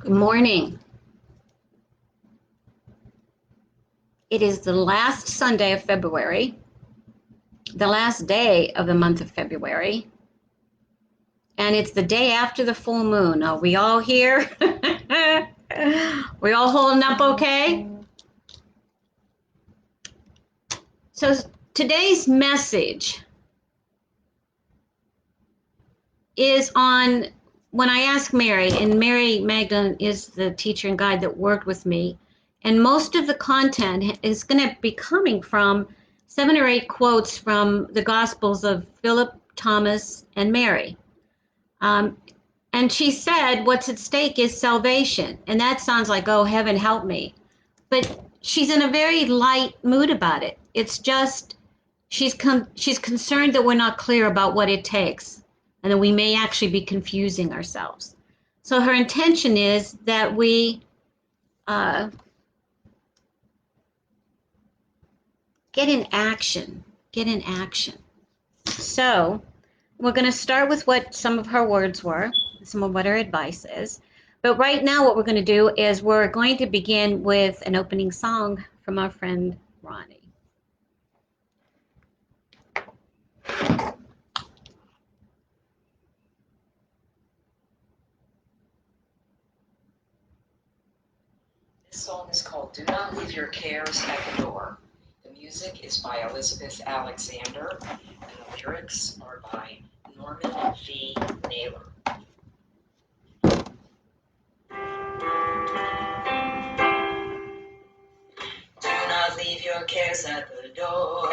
Good morning. It is the last Sunday of February, the last day of the month of February, and it's the day after the full moon. Are we all here? We all holding up okay? So today's message is on when I asked Mary, and Mary Magdalene is the teacher and guide that worked with me, and most of the content is going to be coming from 7 or 8 quotes from the Gospels of Philip, Thomas, and Mary. And she said, what's at stake is salvation. And that sounds like, oh, heaven help me. But she's in a very light mood about it. It's just, she's concerned that we're not clear about what it takes and that we may actually be confusing ourselves. So her intention is that we get in action. So we're going to start with what some of her words were, some of what her advice is. But right now what we're going to do is we're going to begin with an opening song from our friend Ronnie. This song is called Do Not Leave Your Cares at the Door. The music is by Elizabeth Alexander, and the lyrics are by Norman V. Naylor. Do not leave your cares at the door.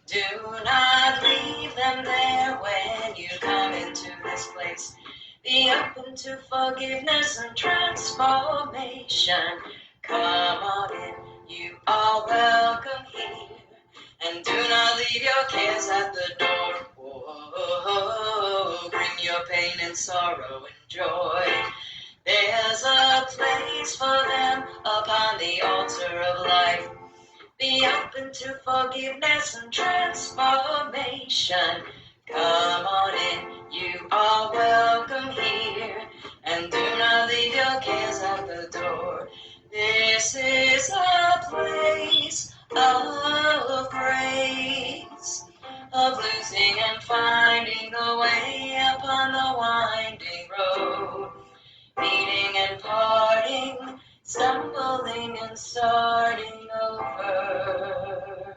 Do not leave them there when you come into this place. Be open to forgiveness and transformation. Come on in, you are welcome here. And do not leave your cares at the door. Whoa, bring your pain and sorrow and joy. There's a place for them upon the altar of life. Be open to forgiveness and transformation. Come on in, you are welcome here. And do not leave your cares at the door. This is a place of grace, of losing and finding the way upon the winding road. Meeting and parting, stumbling and starting over.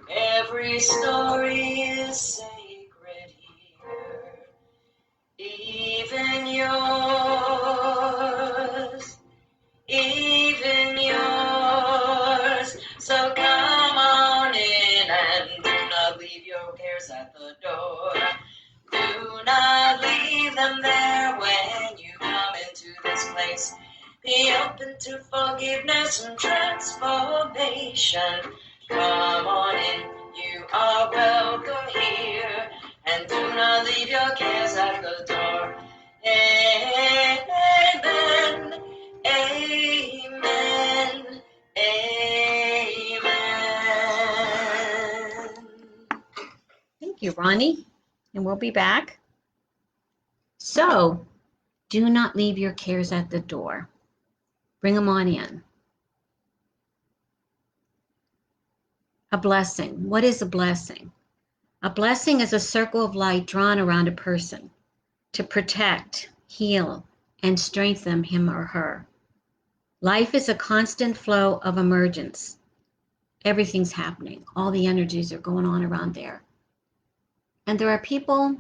Every story is sacred here, even yours. So come on in and do not leave your cares at the door. Do not leave them there when you come into this place. Be open to forgiveness and transformation. Come on in, you are welcome here. And do not leave your cares at the door. Amen, amen, amen. Thank you, Ronnie. And we'll be back. So, do not leave your cares at the door. Bring them on in. A blessing. What is a blessing? A blessing is a circle of light drawn around a person to protect, heal, and strengthen him or her. Life is a constant flow of emergence. Everything's happening. All the energies are going on around there. And there are people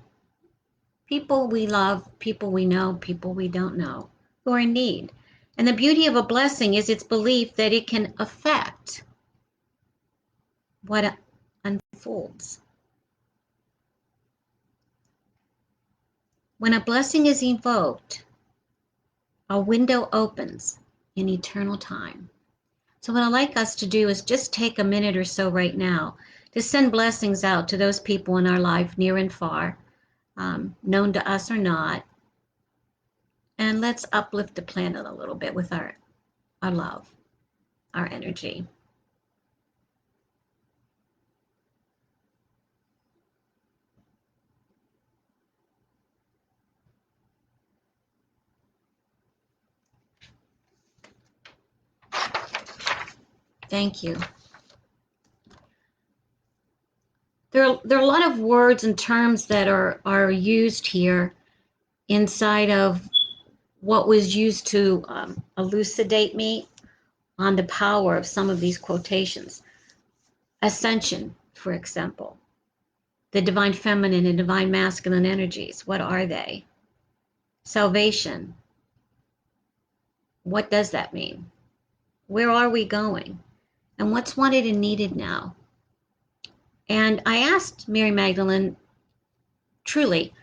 we love, people we know, people we don't know, who are in need. And the beauty of a blessing is its belief that it can affect what unfolds. When a blessing is evoked, a window opens in eternal time. So what I'd like us to do is just take a minute or so right now to send blessings out to those people in our life, near and far, known to us or not. And let's uplift the planet a little bit with our love, our energy. Thank you. There are a lot of words and terms that are used here inside of what was used to elucidate me on the power of some of these quotations. Ascension, for example. The divine feminine and divine masculine energies, what are they? Salvation, what does that mean? Where are we going? And what's wanted and needed now? And I asked Mary Magdalene truly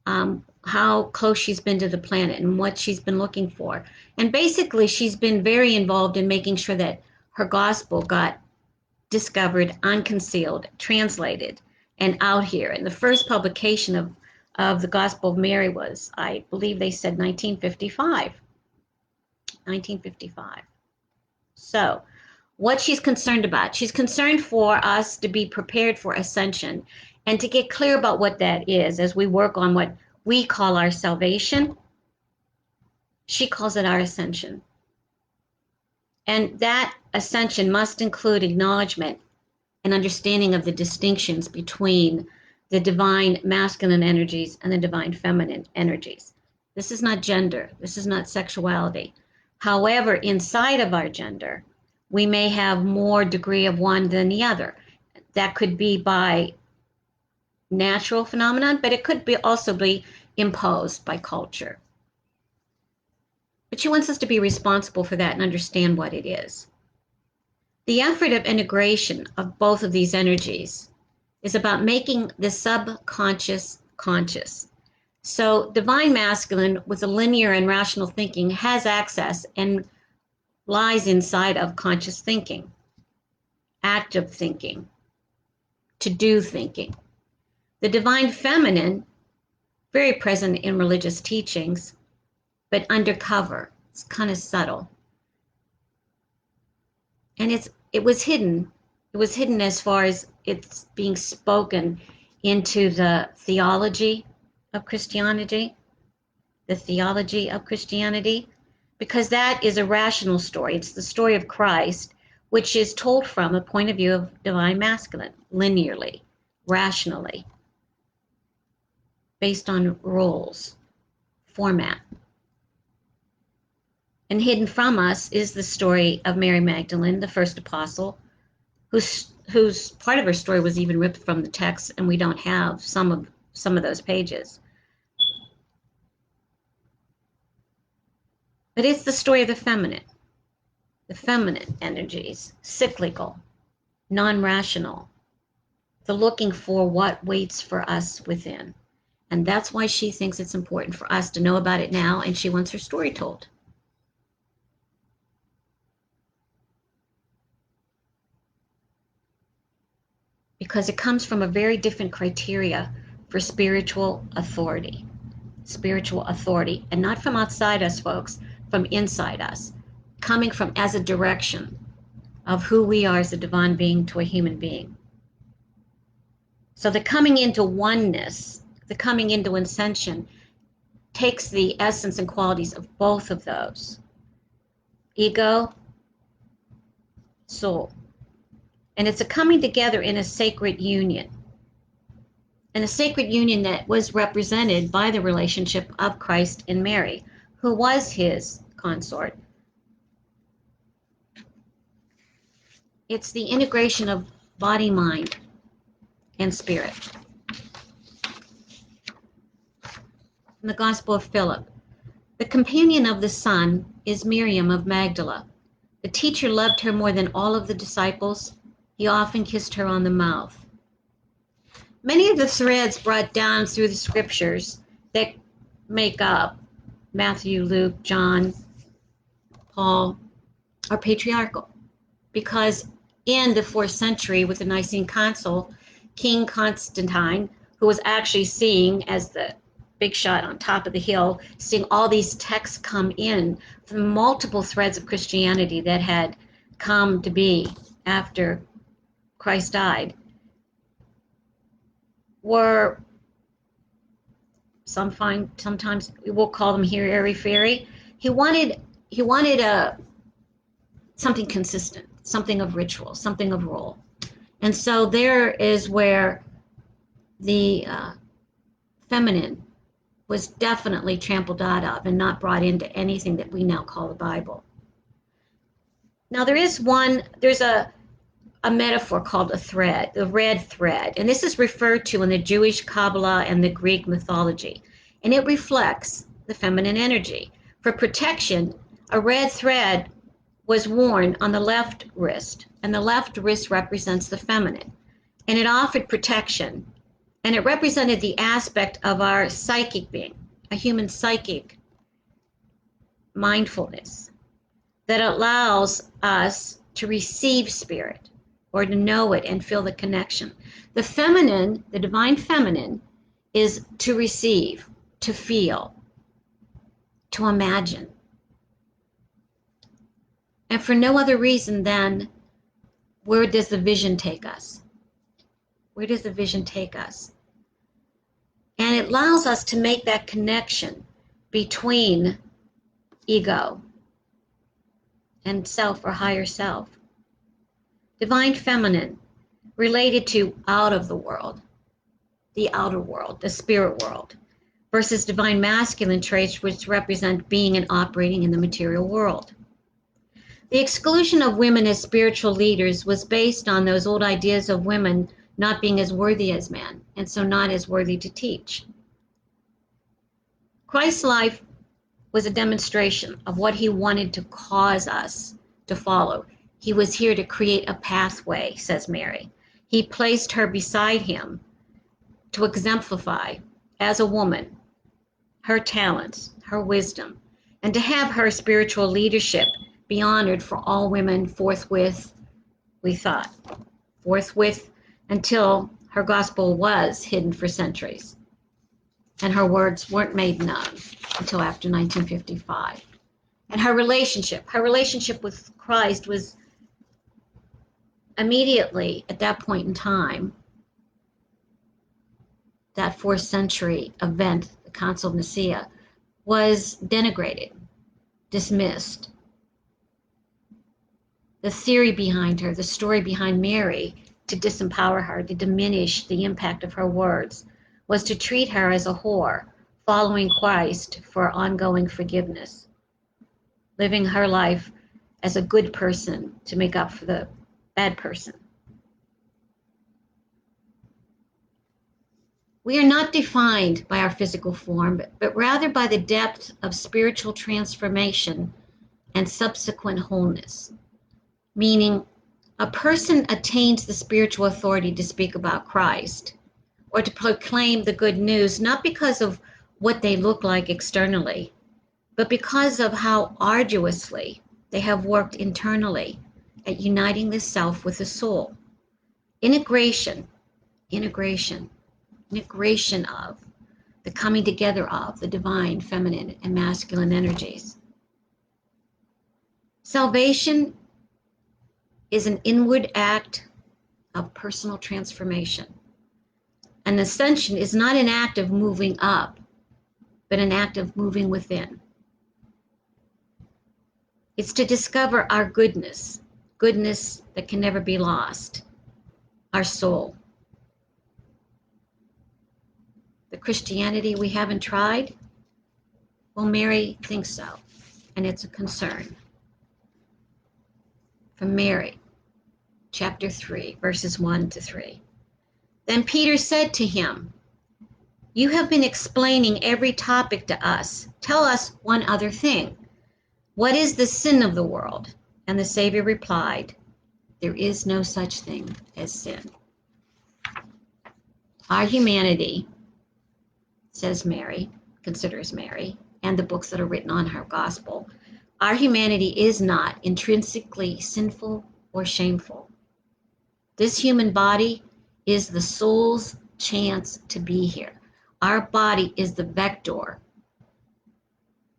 how close she's been to the planet and what she's been looking for. And basically, she's been very involved in making sure that her gospel got discovered, unconcealed, translated, and out here. And the first publication of the Gospel of Mary was, I believe they said 1955. 1955. So, what she's concerned about, she's concerned for us to be prepared for ascension and to get clear about what that is as we work on what we call our salvation. She calls it our ascension. And that ascension must include acknowledgement and understanding of the distinctions between the divine masculine energies and the divine feminine energies. This is not gender. This is not sexuality. However, inside of our gender, we may have more degree of one than the other. That could be by natural phenomenon, but it could be also be imposed by culture. But she wants us to be responsible for that and understand what it is. The effort of integration of both of these energies is about making the subconscious conscious. So divine masculine with a linear and rational thinking has access and lies inside of conscious thinking, active thinking, to-do thinking. The divine feminine, very present in religious teachings, but undercover. It's kind of subtle. And it was hidden. It was hidden as far as it's being spoken into the theology of Christianity, because that is a rational story. It's the story of Christ, which is told from a point of view of divine masculine, linearly, rationally, based on roles, format. And hidden from us is the story of Mary Magdalene, the first apostle, whose part of her story was even ripped from the text, and we don't have some of those pages. But it's the story of the feminine energies, cyclical, non-rational, the looking for what waits for us within. And that's why she thinks it's important for us to know about it now, and she wants her story told. Because it comes from a very different criteria for spiritual authority, and not from outside us, folks, from inside us, coming from as a direction of who we are as a divine being to a human being. So the coming into oneness, the coming into ascension, takes the essence and qualities of both of those. Ego, soul. And it's a coming together in a sacred union. And a sacred union that was represented by the relationship of Christ and Mary, who was his consort. It's the integration of body, mind, and spirit. In the Gospel of Philip, the companion of the Son is Miriam of Magdala. The teacher loved her more than all of the disciples. He often kissed her on the mouth. Many of the threads brought down through the scriptures that make up Matthew, Luke, John, Paul are patriarchal, because in the 4th century with the Nicene Council, King Constantine, who was actually seeing, as the big shot on top of the hill, seeing all these texts come in from multiple threads of Christianity that had come to be after Christ died, were sometimes we'll call them here airy fairy. He wanted something consistent. something of ritual, something of rule. And so there is where the feminine was definitely trampled out of and not brought into anything that we now call the Bible. Now there's a metaphor called a thread, the red thread, and this is referred to in the Jewish Kabbalah and the Greek mythology, and it reflects the feminine energy. For protection, a red thread was worn on the left wrist, and the left wrist represents the feminine, and it offered protection, and it represented the aspect of our psychic being, a human psychic mindfulness that allows us to receive spirit or to know it and feel the connection. The feminine, the divine feminine, is to receive, to feel, to imagine. And for no other reason than, where does the vision take us? Where does the vision take us? And it allows us to make that connection between ego and self or higher self. Divine feminine related to out of the world, the outer world, the spirit world, versus divine masculine traits which represent being and operating in the material world. The exclusion of women as spiritual leaders was based on those old ideas of women not being as worthy as men, and so not as worthy to teach. Christ's life was a demonstration of what he wanted to cause us to follow. He was here to create a pathway, says Mary. He placed her beside him to exemplify, as a woman, her talents, her wisdom, and to have her spiritual leadership be honored for all women forthwith, we thought. Forthwith until her gospel was hidden for centuries, and her words weren't made known until after 1955. And her relationship with Christ was immediately at that point in time, that 4th century event, the Council of Nicaea, was denigrated, dismissed. The theory behind her, the story behind Mary, to disempower her, to diminish the impact of her words, was to treat her as a whore, following Christ for ongoing forgiveness, living her life as a good person to make up for the bad person. We are not defined by our physical form, but rather by the depth of spiritual transformation and subsequent wholeness. Meaning, a person attains the spiritual authority to speak about Christ or to proclaim the good news, not because of what they look like externally, but because of how arduously they have worked internally at uniting the self with the soul. Integration of the coming together of the divine, feminine, and masculine energies. Salvation is an inward act of personal transformation. An ascension is not an act of moving up, but an act of moving within. It's to discover our goodness that can never be lost, our soul. The Christianity we haven't tried? Well, Mary thinks so, and it's a concern. From Mary, chapter 3, verses 1 to 3. Then Peter said to him, "You have been explaining every topic to us. Tell us one other thing. What is the sin of the world?" And the Savior replied, "There is no such thing as sin." Our humanity, says Mary, considers Mary, and the books that are written on her gospel, our humanity is not intrinsically sinful or shameful. This human body is the soul's chance to be here. Our body is the vector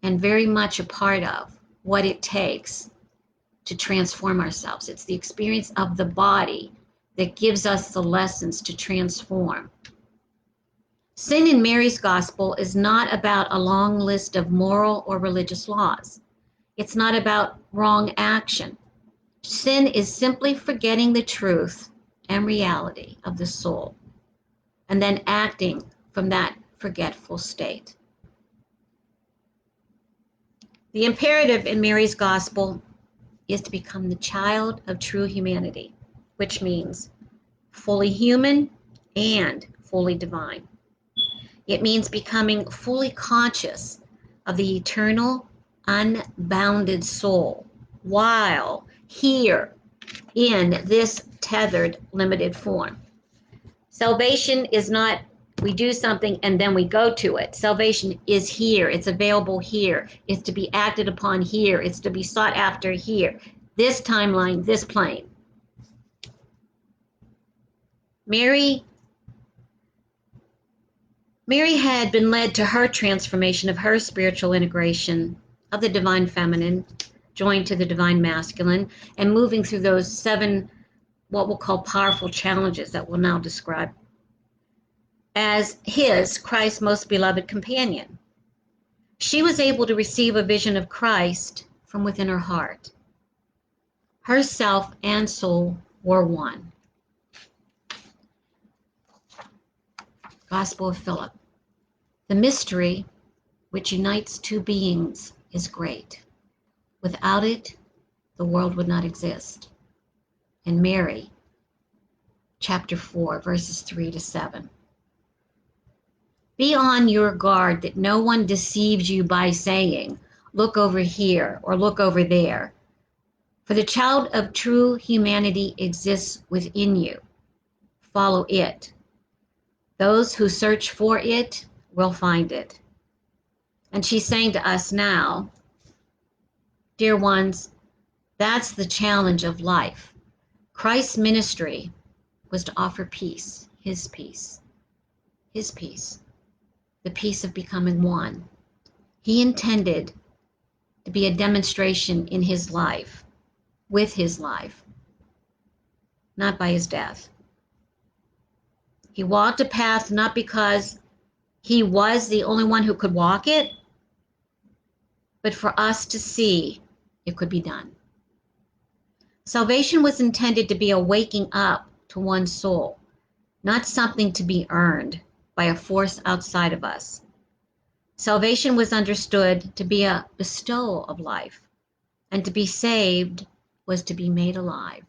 and very much a part of what it takes to transform ourselves. It's the experience of the body that gives us the lessons to transform. Sin in Mary's gospel is not about a long list of moral or religious laws. It's not about wrong action. Sin is simply forgetting the truth and reality of the soul and then acting from that forgetful state. The imperative in Mary's gospel is to become the child of true humanity, which means fully human and fully divine. It means becoming fully conscious of the eternal, unbounded soul while here in this tethered, limited form. Salvation is not we do something and then we go to it. Salvation is here. It's available here. It's to be acted upon here. It's to be sought after here. This timeline, this plane. Mary had been led to her transformation of her spiritual integration of the divine feminine joined to the divine masculine and moving through those 7 what we'll call powerful challenges that we'll now describe as his, Christ's most beloved companion. She was able to receive a vision of Christ from within her heart. Her self and soul were one. Gospel of Philip. The mystery which unites 2 beings is great. Without it, the world would not exist. And Mary, chapter 4, verses 3 to 7. Be on your guard that no one deceives you by saying, look over here or look over there. For the child of true humanity exists within you. Follow it. Those who search for it will find it. And she's saying to us now, dear ones, that's the challenge of life. Christ's ministry was to offer peace, his peace, the peace of becoming one. He intended to be a demonstration in his life, with his life, not by his death. He walked a path not because he was the only one who could walk it, but for us to see it could be done. Salvation was intended to be a waking up to one's soul, not something to be earned by a force outside of us. Salvation was understood to be a bestowal of life, and to be saved was to be made alive.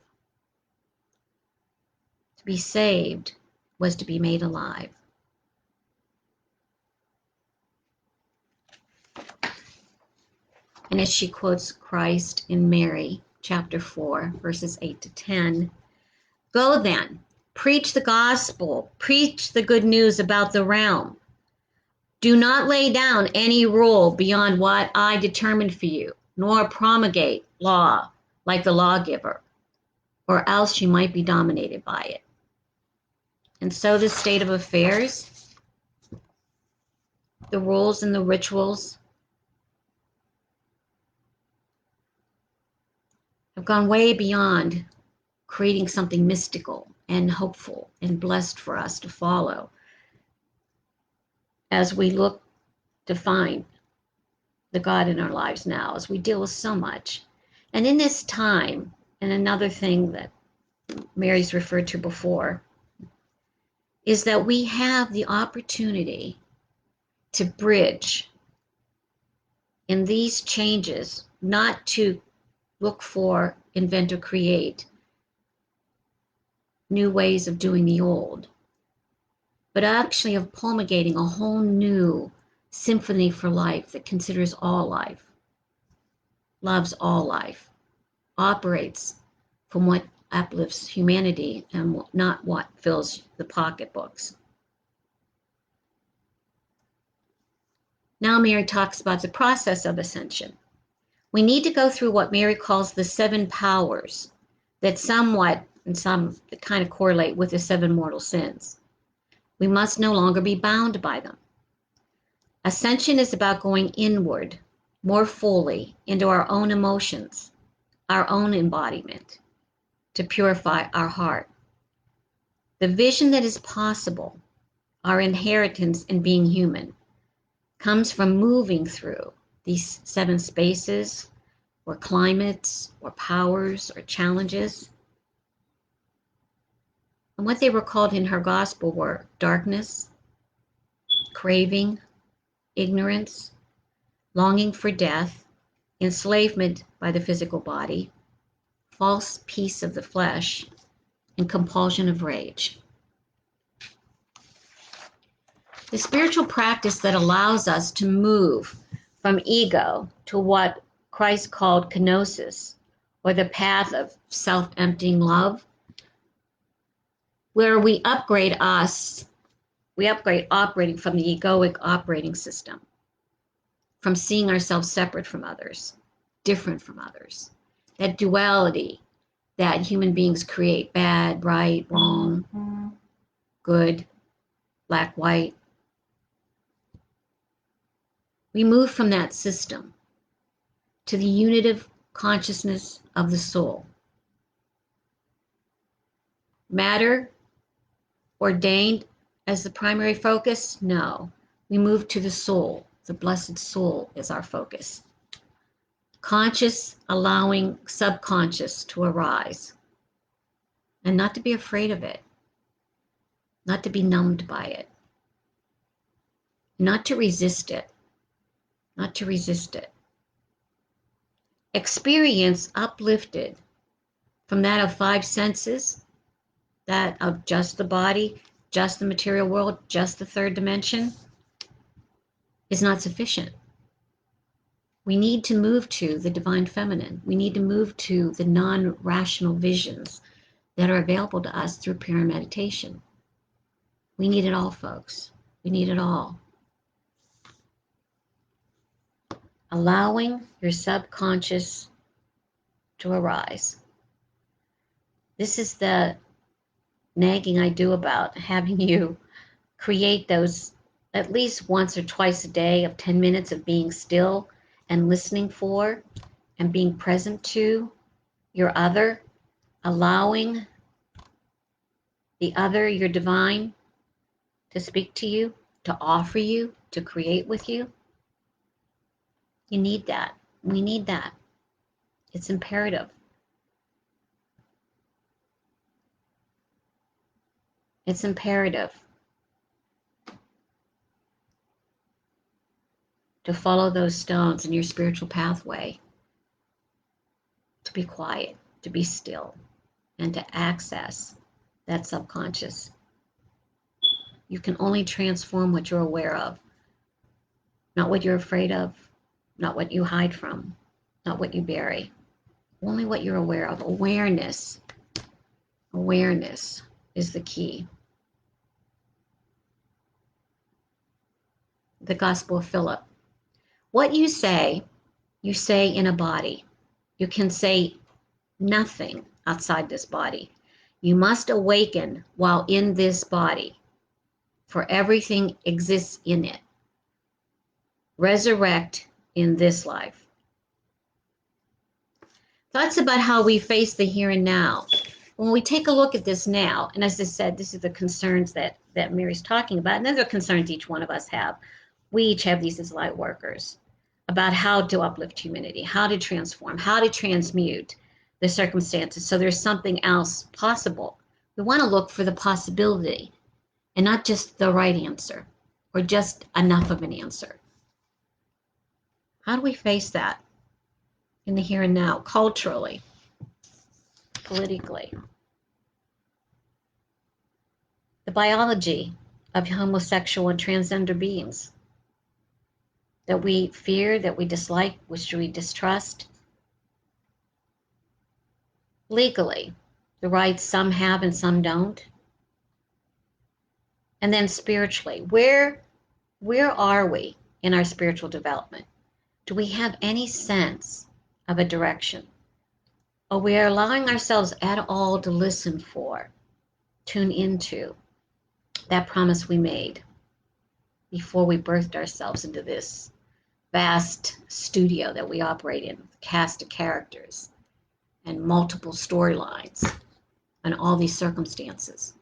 To be saved was to be made alive. And as she quotes Christ in Mary, chapter 4, verses 8 to 10, go then, preach the gospel, preach the good news about the realm. Do not lay down any rule beyond what I determined for you, nor promulgate law like the lawgiver, or else you might be dominated by it. And so the state of affairs, the rules and the rituals have gone way beyond creating something mystical and hopeful and blessed for us to follow as we look to find the God in our lives now, as we deal with so much. And in this time, and another thing that Mary's referred to before, is that we have the opportunity to bridge in these changes, not to look for, invent, or create new ways of doing the old, but actually of promulgating a whole new symphony for life that considers all life, loves all life, operates from what uplifts humanity and not what fills the pocketbooks. Now Mary talks about the process of ascension. We need to go through what Mary calls the 7 powers that somewhat and some that kind of correlate with the 7 mortal sins. We must no longer be bound by them. Ascension is about going inward more fully into our own emotions, our own embodiment, to purify our heart. The vision that is possible, our inheritance in being human, comes from moving through these 7 spaces or climates or powers or challenges. And what they were called in her gospel were darkness, craving, ignorance, longing for death, enslavement by the physical body, false peace of the flesh, and compulsion of rage. The spiritual practice that allows us to move from ego to what Christ called kenosis, or the path of self-emptying love, where we upgrade operating from the egoic operating system, from seeing ourselves separate from others, different from others. That duality that human beings create, bad, right, wrong, good, black, white. We move from that system to the unitive consciousness of the soul. Matter ordained as the primary focus? No. We move to the soul. The blessed soul is our focus. Conscious, allowing subconscious to arise. And not to be afraid of it. Not to be numbed by it. Not to resist it. Not to resist it. Experience uplifted from that of five senses, that of just the body, just the material world, just the third dimension, is not sufficient. We need to move to the divine feminine. We need to move to the non-rational visions that are available to us through prayer and meditation. We need it all, folks. We need it all. Allowing your subconscious to arise. This is the nagging I do about having you create those at least once or twice a day of 10 minutes of being still and listening for and being present to your other, allowing the other, your divine, to speak to you, to offer you, to create with you. You need that. We need that. It's imperative. It's imperative to follow those stones in your spiritual pathway, to be quiet, to be still, and to access that subconscious. You can only transform what you're aware of, not what you're afraid of, not what you hide from, not what you bury, only what you're aware of. Awareness. Awareness is the key. The Gospel of Philip. What you say in a body. You can say nothing outside this body. You must awaken while in this body, for everything exists in it. Resurrect in this life. Thoughts about how we face the here and now. When we take a look at this now, and as I said, this is the concerns that Mary's talking about, and those are concerns each one of us have. We each have these as light workers, about how to uplift humanity, how to transform, how to transmute the circumstances so there's something else possible. We want to look for the possibility and not just the right answer or just enough of an answer. How do we face that in the here and now, culturally, politically? The biology of homosexual and transgender beings that we fear, that we dislike, which we distrust. Legally, the rights some have and some don't. And then spiritually, where are we in our spiritual development? Do we have any sense of a direction? Are we allowing ourselves at all to listen for, tune into that promise we made before we birthed ourselves into this vast studio that we operate in, with a cast of characters and multiple storylines and all these circumstances?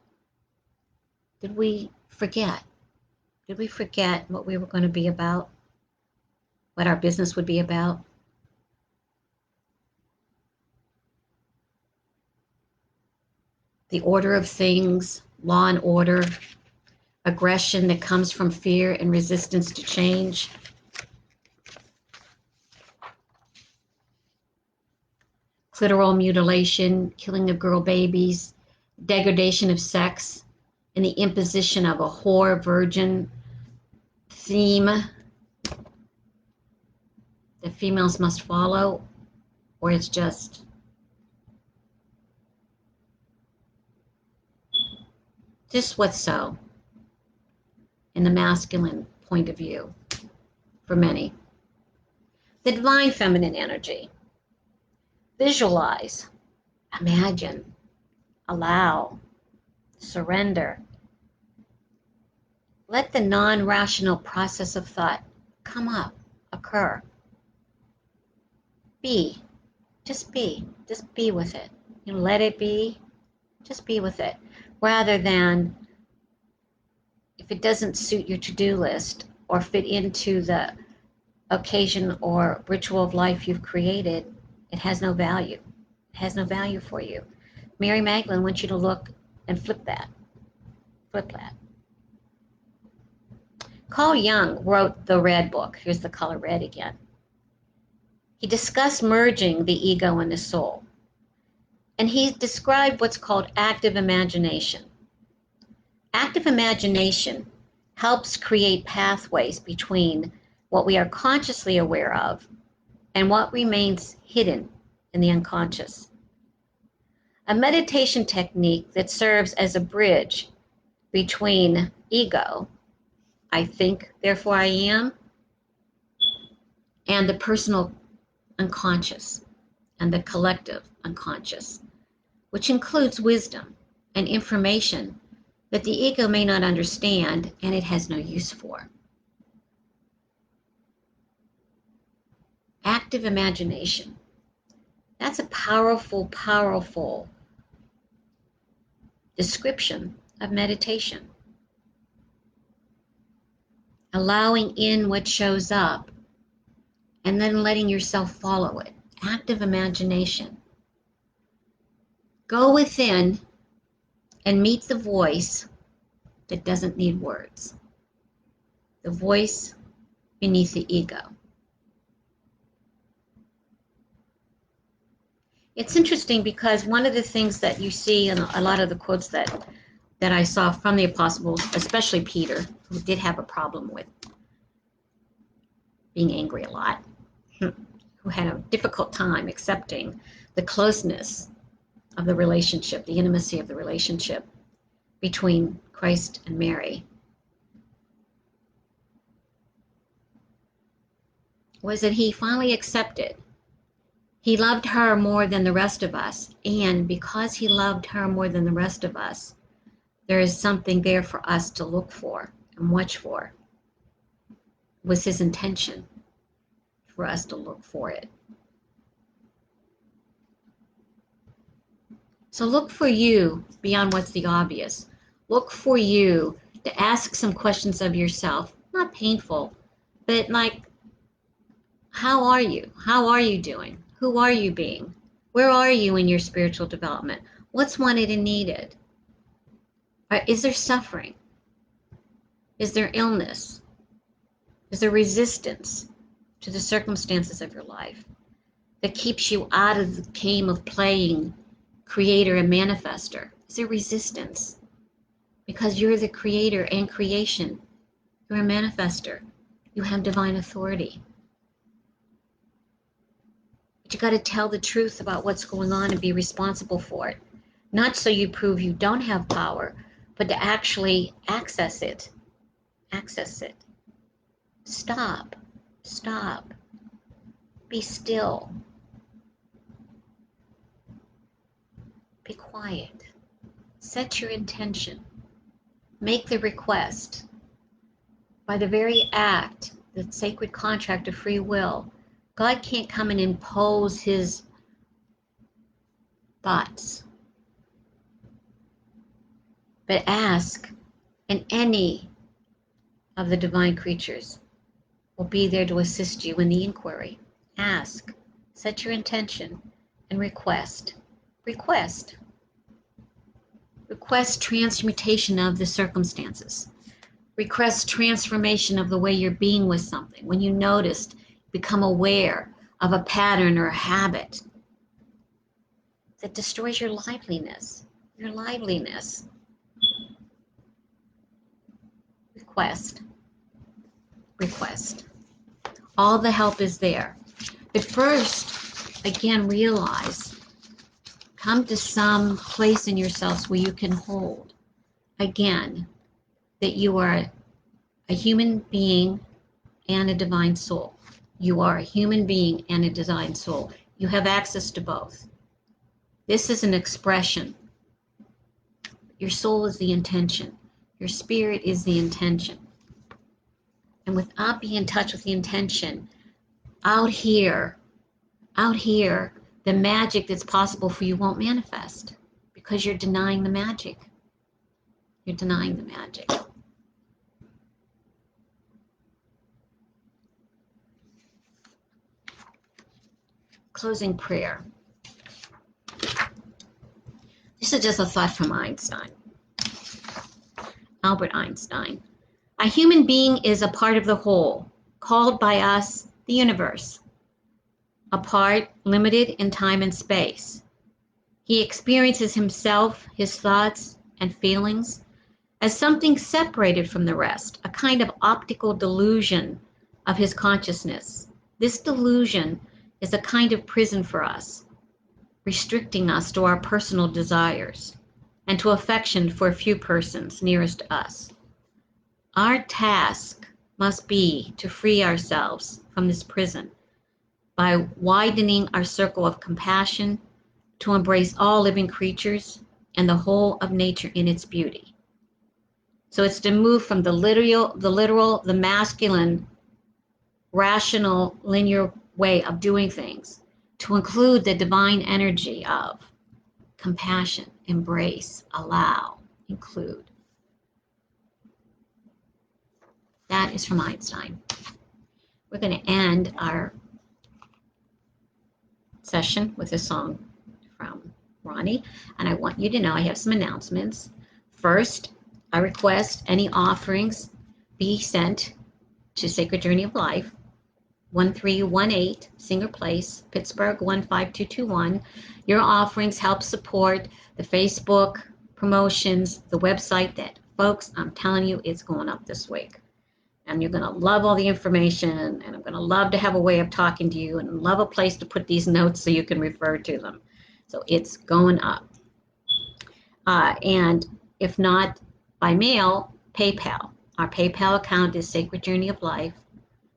Did we forget? Did we forget what we were going to be about? What our business would be about? the order of things, law and order, aggression that comes from fear and resistance to change. Clitoral mutilation, killing of girl babies, degradation of sex, and the imposition of a whore virgin theme that females must follow, or it's just what's so in the masculine point of view for many. The divine feminine energy. Visualize, imagine, allow, surrender. Let the non-rational process of thought come up, occur. Be, just be with it. You know, let it be, just be with it. Rather than, if it doesn't suit your to-do list or fit into the occasion or ritual of life you've created, it has no value. It has no value for you. Mary Magdalene wants you to look and flip that. Flip that. Carl Jung wrote the Red Book. Here's the color red again. He discussed merging the ego and the soul. And he described what's called active imagination. Active imagination helps create pathways between what we are consciously aware of and what remains hidden in the unconscious. A meditation technique that serves as a bridge between ego, I think, therefore I am, and the personal unconscious and the collective unconscious, which includes wisdom and information that the ego may not understand and it has no use for. Active imagination. That's a powerful, powerful description of meditation. Allowing in what shows up and then letting yourself follow it. Active imagination. Go within and meet the voice that doesn't need words. The voice beneath the ego. It's interesting because one of the things that you see in a lot of the quotes that I saw from the apostles, especially Peter, who did have a problem with being angry a lot, who had a difficult time accepting the closeness of the relationship, the intimacy of the relationship between Christ and Mary, was that he finally accepted. He loved her more than the rest of us, and because he loved her more than the rest of us, there is something there for us to look for and watch for. It was his intention for us to look for it. So look for you beyond what's the obvious. Look for you to ask some questions of yourself, not painful, but like, how are you? How are you doing? Who are you being? Where are you in your spiritual development? What's wanted and needed? Is there suffering? Is there illness? Is there resistance to the circumstances of your life that keeps you out of the game of playing creator and manifester? Is there resistance? Because you're the creator and creation. You're a manifester. You have divine authority. But you got to tell the truth about what's going on and be responsible for it. Not so you prove you don't have power, but to actually access it. Access it. Stop. Stop. Be still. Be quiet. Set your intention. Make the request. By the very act, the sacred contract of free will, God can't come and impose his thoughts. But ask, and any of the divine creatures will be there to assist you in the inquiry. Ask, set your intention, and request. Request. Request transmutation of the circumstances. Request transformation of the way you're being with something. When you noticed, become aware of a pattern or a habit that destroys your liveliness. Your liveliness. Request. Request. All the help is there. But first, again, realize, come to some place in yourselves where you can hold, again, that you are a human being and a divine soul. You are a human being and a divine soul. You have access to both. This is an expression. Your soul is the intention. Your spirit is the intention. And without being in touch with the intention, out here, the magic that's possible for you won't manifest because you're denying the magic. You're denying the magic. Closing prayer. This is just a thought from Einstein. Albert Einstein. A human being is a part of the whole, called by us the universe. A part limited in time and space. He experiences himself, his thoughts and feelings, as something separated from the rest, a kind of optical delusion of his consciousness. This delusion is a kind of prison for us, restricting us to our personal desires and to affection for a few persons nearest to us. Our task must be to free ourselves from this prison by widening our circle of compassion to embrace all living creatures and the whole of nature in its beauty. So it's to move from the the masculine, rational, linear way of doing things to include the divine energy of compassion, embrace, allow, include. That is from Einstein. We're going to end our session with a song from Ronnie, and I want you to know I have some announcements. First, I request any offerings be sent to Sacred Journey of Life, 1318 Singer Place, Pittsburgh 15221. Your offerings help support the Facebook promotions, the website that, folks, I'm telling you, it's going up this week. And you're going to love all the information, and I'm going to love to have a way of talking to you and love a place to put these notes so you can refer to them. So it's going up. And if not by mail, PayPal. Our PayPal account is Sacred Journey of Life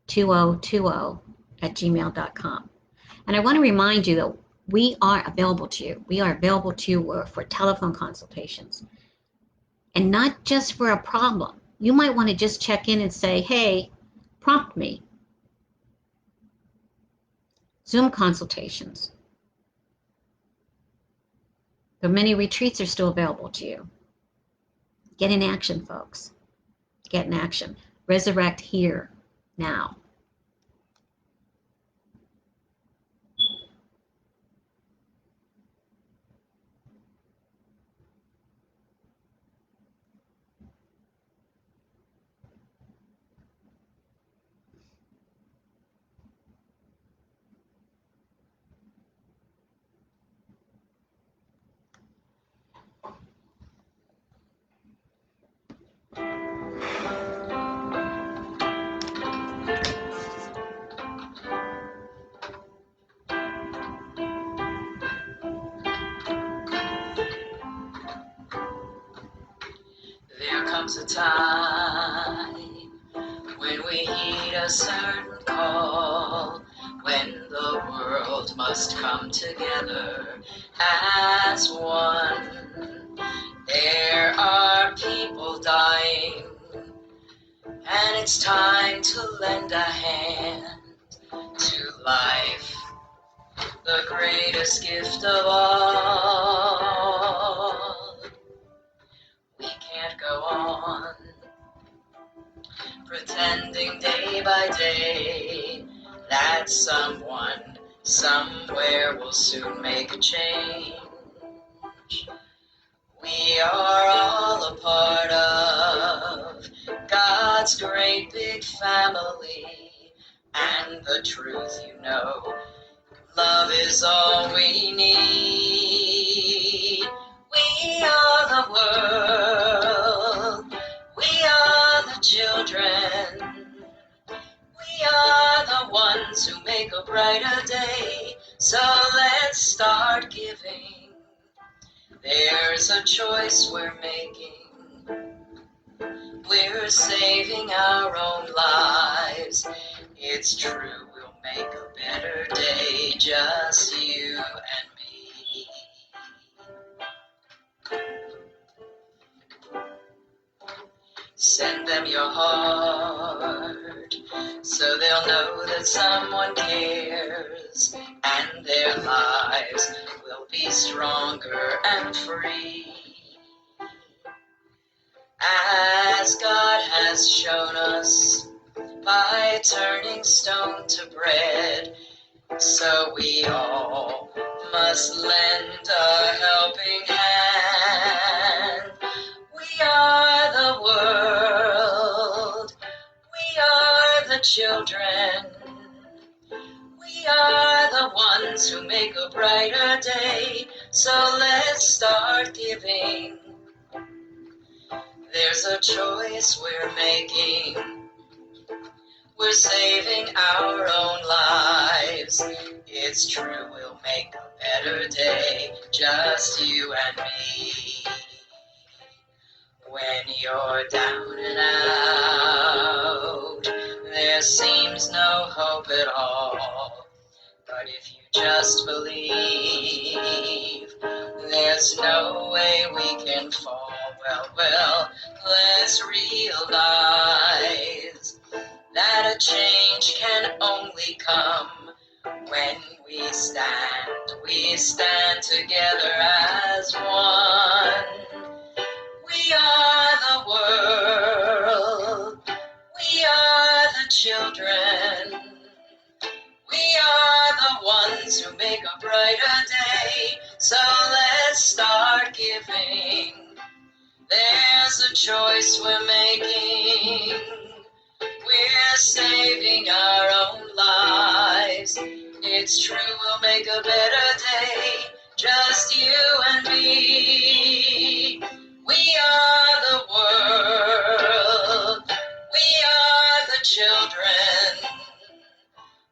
2020@gmail.com. And I want to remind you that we are available to you. We are available to you for telephone consultations. And not just for a problem. You might want to just check in and say, hey, prompt me. Zoom consultations. But many retreats are still available to you. Get in action, folks. Get in action. Resurrect here, now. There comes a time when we heed a certain call, when the world must come together as one. There are people dying, and it's time to lend a hand to life, the greatest gift of all. We can't go on pretending day by day that someone somewhere will soon make a change. We are all a part of God's great big family. And the truth, you know, love is all we need. We are the world. We are the children. We are the ones who make a brighter day. So let's start giving. There's a choice we're making. We're saving our own lives. It's true, we'll make a better day, just you and me. Send them your heart, so they'll know that someone cares, and their lives will be stronger and free. As God has shown us by turning stone to bread, so we all must lend a helping hand. We are the world. We are the children. We are the ones who make a brighter day. So let's start giving. There's a choice we're making. We're saving our own lives. It's true, we'll make a better day, just you and me. When you're down and out, there seems no hope at all. But if you just believe, there's no way we can fall. Well, let's realize that a change can only come when we stand together as one. We are the world. We are the children. We are the ones who make a brighter day. So let's start giving. There's a choice we're making. We're saving our own lives. It's true, we'll make a better day, just you and me. We are the world. We are the children.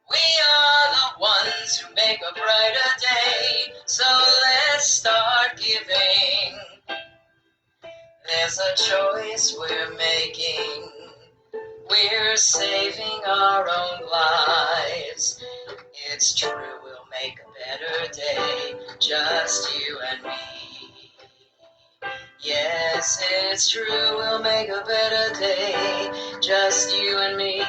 We are the ones who make a brighter day. So let's start giving. There's a choice we're making. We're saving our own lives. It's true, we'll make a better day, just you and me. Yes, it's true, we'll make a better day, just you and me.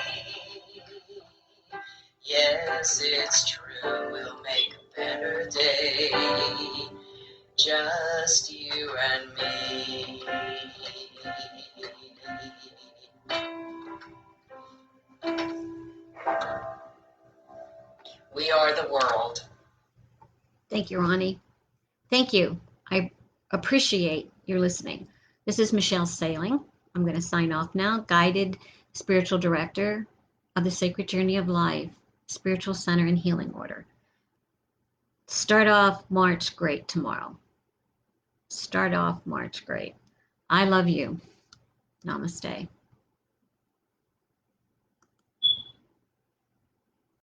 Yes, it's true, we'll make a better day, just you and me. We are the world. Thank you, Ronnie. Thank you. I appreciate your listening. This is Michelle Sailing. I'm going to sign off now. Guided Spiritual Director of the Sacred Journey of Life, Spiritual Center and Healing Order. Start off March great tomorrow. Start off March great. I love you. Namaste.